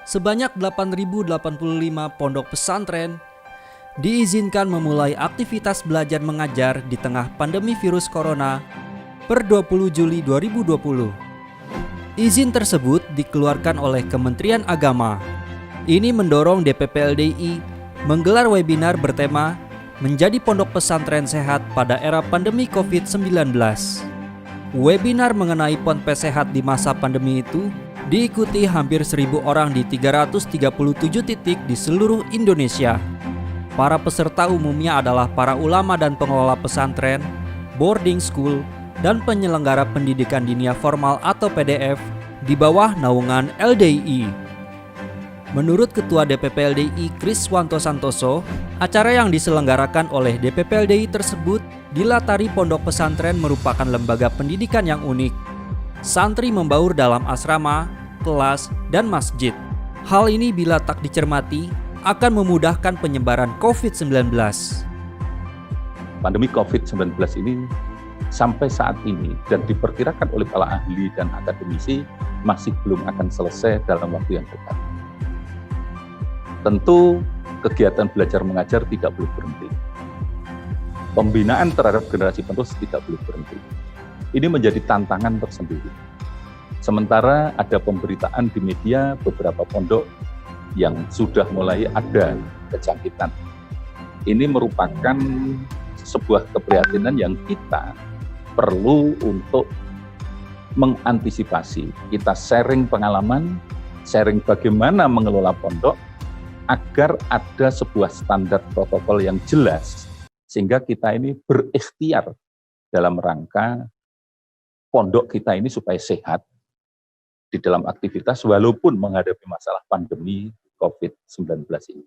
sebanyak 8.085 pondok pesantren diizinkan memulai aktivitas belajar mengajar di tengah pandemi virus corona per 20 Juli 2020. Izin tersebut dikeluarkan oleh Kementerian Agama. Ini mendorong DPP LDI menggelar webinar bertema Menjadi Pondok Pesantren Sehat pada Era Pandemi COVID-19. Webinar mengenai ponpes sehat di masa pandemi itu diikuti hampir 1.000 orang di 337 titik di seluruh Indonesia. Para peserta umumnya adalah para ulama dan pengelola pesantren, boarding school, dan penyelenggara pendidikan dinia formal atau PDF di bawah naungan LDI. Menurut Ketua DPP LDI Kriswanto Santoso, acara yang diselenggarakan oleh DPP LDI tersebut dilatari pondok pesantren merupakan lembaga pendidikan yang unik. Santri membaur dalam asrama, kelas, dan masjid. Hal ini bila tak dicermati akan memudahkan penyebaran COVID-19. Pandemi COVID-19 ini sampai saat ini dan diperkirakan oleh para ahli dan akademisi masih belum akan selesai dalam waktu yang dekat. Tentu kegiatan belajar mengajar tidak boleh berhenti. Pembinaan terhadap generasi penerus tidak boleh berhenti. Ini menjadi tantangan tersendiri. Sementara ada pemberitaan di media beberapa pondok yang sudah mulai ada kejangkitan. Ini merupakan sebuah keprihatinan yang kita perlu untuk mengantisipasi. Kita sharing pengalaman, sharing bagaimana mengelola pondok agar ada sebuah standar protokol yang jelas sehingga kita ini berikhtiar dalam rangka pondok kita ini supaya sehat di dalam aktivitas walaupun menghadapi masalah pandemi COVID-19 ini.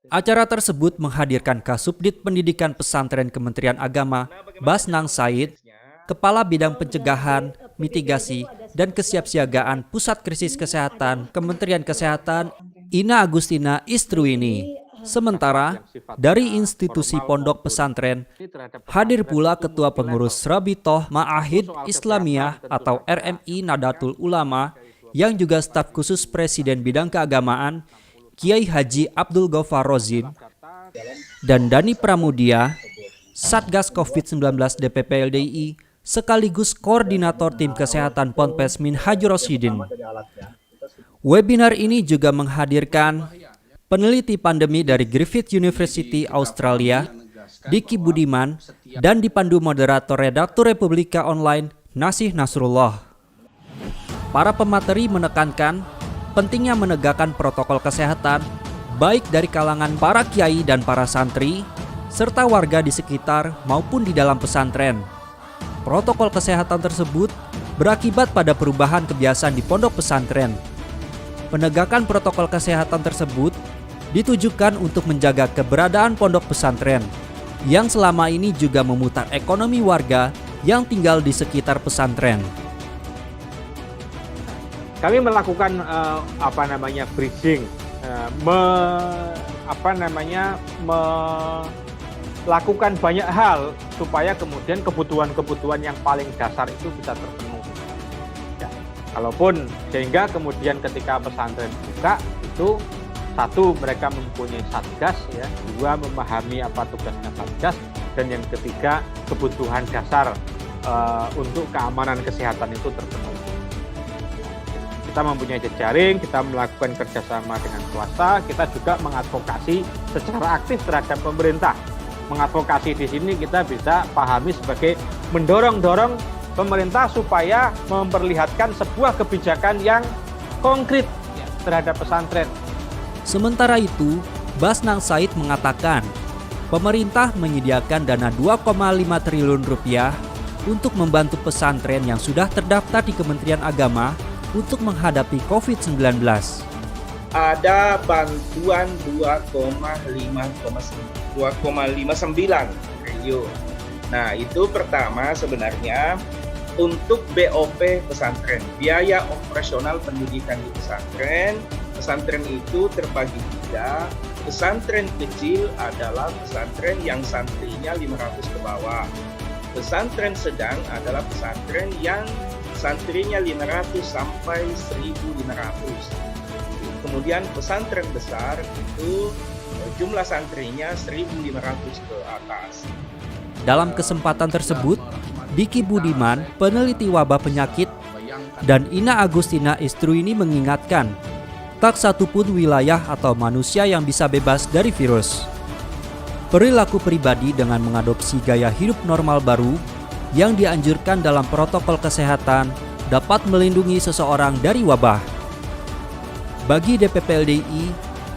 Acara tersebut menghadirkan Kasubdit Pendidikan Pesantren Kementerian Agama, Basnang Said, Kepala Bidang Pencegahan, Mitigasi, dan Kesiapsiagaan Pusat Krisis Kesehatan Kementerian Kesehatan, Ina Agustina Istruini. Sementara dari institusi pondok pesantren, hadir pula Ketua Pengurus Rabitoh Ma'ahid Islamiyah atau RMI Nadatul Ulama yang juga staf khusus Presiden Bidang Keagamaan, Kiai Haji Abdul Ghaffar Rozin, dan Dani Pramudia, Satgas COVID-19 DPP LDI, sekaligus Koordinator Tim Kesehatan Ponpes Minhajur Rosyidin. Webinar ini juga menghadirkan peneliti pandemi dari Griffith University Australia, Diki Budiman, dan dipandu moderator redaktur Republika Online, Nasih Nasrullah. Para pemateri menekankan pentingnya menegakkan protokol kesehatan, baik dari kalangan para kiai dan para santri, serta warga di sekitar maupun di dalam pesantren. Protokol kesehatan tersebut berakibat pada perubahan kebiasaan di pondok pesantren. Penegakan protokol kesehatan tersebut ditujukan untuk menjaga keberadaan pondok pesantren yang selama ini juga memutar ekonomi warga yang tinggal di sekitar pesantren. Kami melakukan bridging, melakukan banyak hal supaya kemudian kebutuhan-kebutuhan yang paling dasar itu bisa terpenuhi. Ya, kalaupun sehingga kemudian ketika pesantren buka itu satu, mereka mempunyai satgas, ya. Dua, memahami apa tugasnya satgas, dan yang ketiga, kebutuhan dasar untuk keamanan kesehatan itu terpenuhi. Kita mempunyai jejaring, kita melakukan kerjasama dengan swasta, kita juga mengadvokasi secara aktif terhadap pemerintah. Mengadvokasi di sini kita bisa pahami sebagai mendorong-dorong pemerintah supaya memperlihatkan sebuah kebijakan yang konkret terhadap pesantren. Sementara itu, Basnang Said mengatakan, pemerintah menyediakan dana 2,5 triliun rupiah untuk membantu pesantren yang sudah terdaftar di Kementerian Agama untuk menghadapi COVID-19. Ada bantuan 2,59 triliun. Nah, itu pertama sebenarnya untuk BOP pesantren, biaya operasional pendidikan di pesantren. Pesantren itu terbagi tiga. Pesantren kecil adalah pesantren yang santrinya 500 ke bawah. Pesantren sedang adalah pesantren yang santrinya 500 sampai 1.500. kemudian pesantren besar itu jumlah santrinya 1.500 ke atas. Dalam kesempatan tersebut, Diki Budiman, peneliti wabah penyakit, dan Ina Agustina Istruini mengingatkan, tak satupun wilayah atau manusia yang bisa bebas dari virus. Perilaku pribadi dengan mengadopsi gaya hidup normal baru yang dianjurkan dalam protokol kesehatan dapat melindungi seseorang dari wabah. Bagi DPP LDI,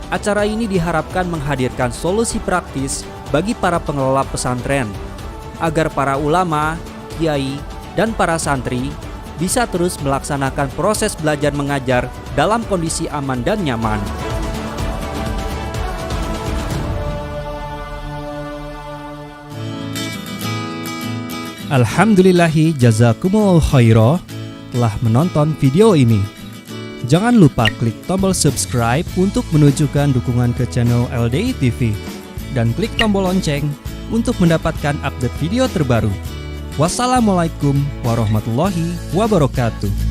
acara ini diharapkan menghadirkan solusi praktis bagi para pengelola pesantren, agar para ulama, kiai, dan para santri bisa terus melaksanakan proses belajar mengajar dalam kondisi aman dan nyaman. Alhamdulillahi jazakumullahu khairah telah menonton video ini. Jangan lupa klik tombol subscribe untuk menunjukkan dukungan ke channel LDI TV dan klik tombol lonceng untuk mendapatkan update video terbaru. Wassalamualaikum warahmatullahi wabarakatuh.